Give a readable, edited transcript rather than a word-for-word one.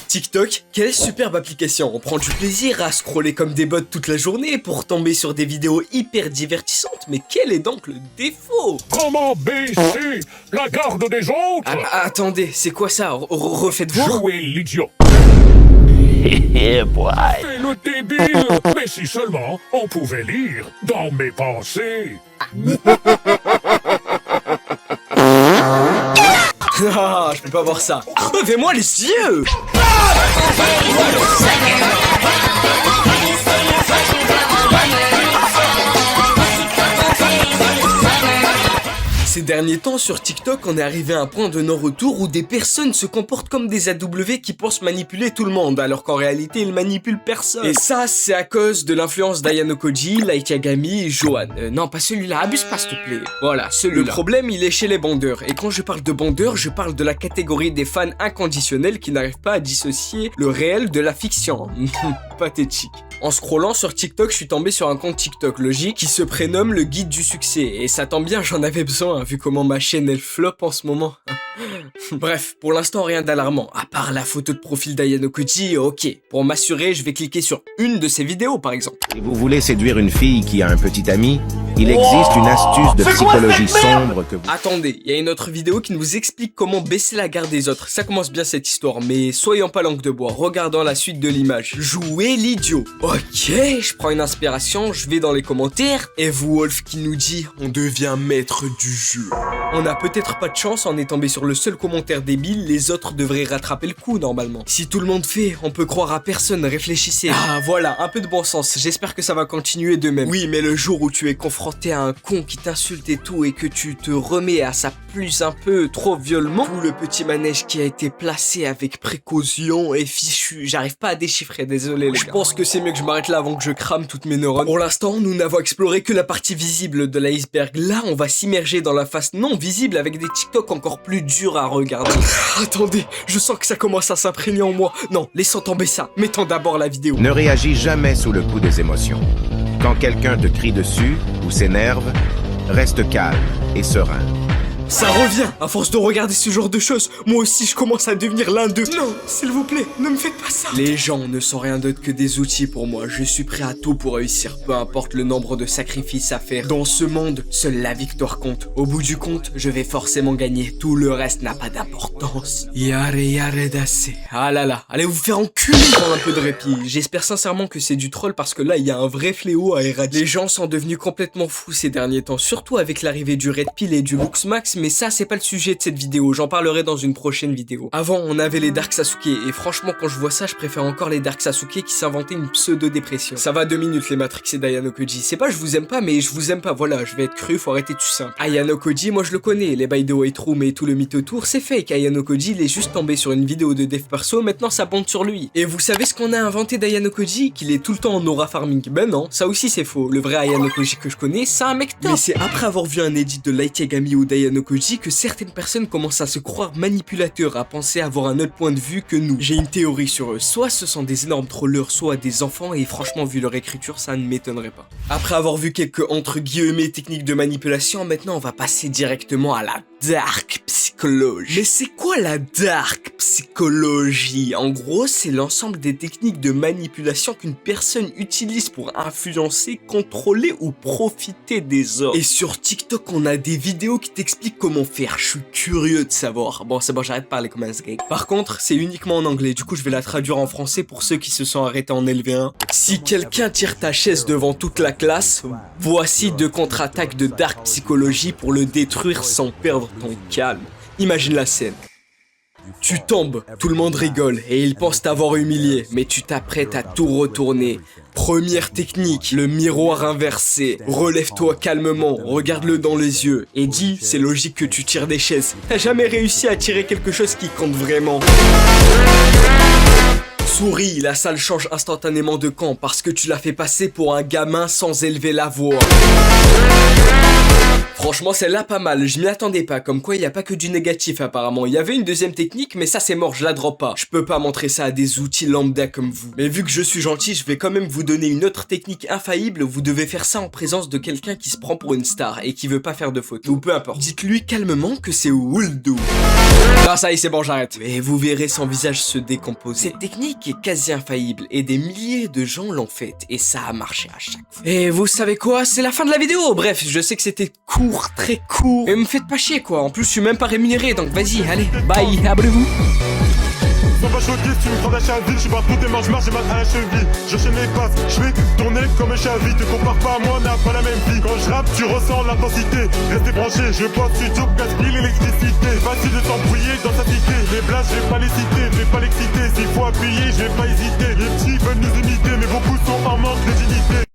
TikTok, quelle superbe application. On prend du plaisir à scroller comme des bots toute la journée pour tomber sur des vidéos hyper divertissantes, mais quel est donc le défaut? Comment baisser la garde des autres? Attendez, c'est quoi ça? Refaites voir. Jouer l'idiot. Yeah, boy. Fais le débile. Mais si seulement on pouvait lire dans mes pensées. Ah, je peux pas voir ça. Crevez-moi les yeux! Ces derniers temps, sur TikTok, on est arrivé à un point de non-retour où des personnes se comportent comme des AW qui pensent manipuler tout le monde, alors qu'en réalité, ils manipulent personne. Et ça, c'est à cause de l'influence d'Ayano Koji, Light Yagami et Johan. Non, pas celui-là, abuse pas, s'il te plaît. Voilà, celui-là. Le problème, il est chez les bandeurs. Et quand je parle de bandeurs, je parle de la catégorie des fans inconditionnels qui n'arrivent pas à dissocier le réel de la fiction. Pathétique. En scrollant sur TikTok, je suis tombé sur un compte TikTok logique qui se prénomme le guide du succès. Et ça tombe bien, j'en avais besoin, vu comment ma chaîne elle flop en ce moment. Bref, pour l'instant rien d'alarmant, à part la photo de profil d'Ayano Koji, ok. Pour m'assurer, je vais cliquer sur une de ses vidéos par exemple. Si vous voulez séduire une fille qui a un petit ami, il existe une astuce de psychologie sombre que vous... Attendez, il y a une autre vidéo qui nous explique comment baisser la garde des autres. Ça commence bien cette histoire, mais soyons pas langue de bois, regardons la suite de l'image. Jouer l'idiot. Ok, je prends une inspiration, je vais dans les commentaires, et vous Wolf qui nous dit « On devient maître du jeu ». On a peut-être pas de chance, on est tombé sur le seul commentaire débile, les autres devraient rattraper le coup normalement. Si tout le monde fait, on peut croire à personne, réfléchissez. Ah voilà, un peu de bon sens, j'espère que ça va continuer de même. Oui, mais le jour où tu es confronté à un con qui t'insulte et tout, et que tu te remets à sa plus un peu trop violemment, tout le petit manège qui a été placé avec précaution est fichu. J'arrive pas à déchiffrer, désolé les gars. Je pense que c'est mieux que je m'arrête là avant que je crame toutes mes neurones. Pour l'instant, nous n'avons exploré que la partie visible de l'iceberg. Là, on va s'immerger dans la face non visible avec des TikTok encore plus durs à regarder. Attendez, je sens que ça commence à s'imprégner en moi. Non, laissons tomber ça. Mettons d'abord la vidéo. Ne réagis jamais sous le coup des émotions. Quand quelqu'un te crie dessus ou s'énerve, reste calme et serein. Ça revient, à force de regarder ce genre de choses, moi aussi je commence à devenir l'un d'eux. Non, s'il vous plaît, ne me faites pas ça. Les gens ne sont rien d'autre que des outils pour moi, je suis prêt à tout pour réussir, peu importe le nombre de sacrifices à faire. Dans ce monde, seule la victoire compte. Au bout du compte, je vais forcément gagner, tout le reste n'a pas d'importance. Yare dasse. Ah là là, allez vous faire enculer pour un peu de répit. J'espère sincèrement que c'est du troll parce que là il y a un vrai fléau à éradiquer. Les gens sont devenus complètement fous ces derniers temps, surtout avec l'arrivée du Red Pill et du Lux Max. Mais ça c'est pas le sujet de cette vidéo, j'en parlerai dans une prochaine vidéo. Avant on avait les Dark Sasuke et franchement quand je vois ça je préfère encore les Dark Sasuke qui s'inventaient une pseudo-dépression. Ça va 2 minutes les Matrix et d'Ayano Koji. C'est pas je vous aime pas mais je vous aime pas, voilà, je vais être cru, faut arrêter tout simple. Ayano Koji moi je le connais, les By the Way Room et tout le mythe autour c'est fake. Ayano Koji il est juste tombé sur une vidéo de dev perso, maintenant ça bombe sur lui. Et vous savez ce qu'on a inventé d'Ayano Koji? Qu'il est tout le temps en aura farming. Ben non, ça aussi c'est faux, le vrai Ayano Koji que je connais c'est un mec top. Mais c'est après avoir vu un edit de Light Yagami ou d'Ayano Koji que certaines personnes commencent à se croire manipulateurs, à penser avoir un autre point de vue que nous. J'ai une théorie sur eux, soit ce sont des énormes trollers, soit des enfants, et franchement vu leur écriture ça ne m'étonnerait pas. Après avoir vu quelques entre guillemets techniques de manipulation, maintenant on va passer directement à la dark psychologie. Mais c'est quoi la dark psychologie? En gros c'est l'ensemble des techniques de manipulation qu'une personne utilise pour influencer, contrôler ou profiter des autres. Et sur TikTok on a des vidéos qui t'expliquent comment faire, je suis curieux de savoir. Bon c'est bon, j'arrête de parler comme un sgeg. Par contre c'est uniquement en anglais, du coup je vais la traduire en français pour ceux qui se sont arrêtés en LV1. Si quelqu'un tire ta chaise devant toute la classe, voici 2 contre-attaques de dark psychologie pour le détruire sans perdre ton calme. Imagine la scène. Tu tombes, tout le monde rigole et ils pensent t'avoir humilié, mais tu t'apprêtes à tout retourner. Première technique, le miroir inversé. Relève-toi calmement, regarde-le dans les yeux et dis, c'est logique que tu tires des chaises. T'as jamais réussi à tirer quelque chose qui compte vraiment. Souris, la salle change instantanément de camp parce que tu l'as fait passer pour un gamin sans élever la voix. Franchement, celle-là pas mal, je m'y attendais pas, comme quoi il y a pas que du négatif apparemment. Il y avait une deuxième technique, mais ça c'est mort, je la drop pas. Je peux pas montrer ça à des outils lambda comme vous. Mais vu que je suis gentil, je vais quand même vous donner une autre technique infaillible. Vous devez faire ça en présence de quelqu'un qui se prend pour une star et qui veut pas faire de photos, ou peu importe. Dites-lui calmement que c'est Woldo. Ah ça y est, c'est bon, j'arrête. Mais vous verrez son visage se décomposer. Cette technique est quasi infaillible et des milliers de gens l'ont faite et ça a marché à chaque fois. Et vous savez quoi, c'est la fin de la vidéo. Bref, je sais que c'était court, très court. Et me faites pas chier quoi, en plus je suis même pas rémunéré, donc vas-y, allez, bye, abonnez-vous. Sois pas choqué si tu me prends la chaville, je suis pas trop tes manches, j'ai mal à la cheville. Je chaîne les passes, je fais tourner comme un chaville. Te compare pas à moi, on n'a pas la même vie. Quand je rappe, tu ressens l'intensité. Restez branchés, je bois studio, gaspille l'électricité. Facile de s'embrouiller dans sa cité. Les blagues, je vais pas les citer, je vais pas l'exciter. S'il faut appuyer, je vais pas hésiter.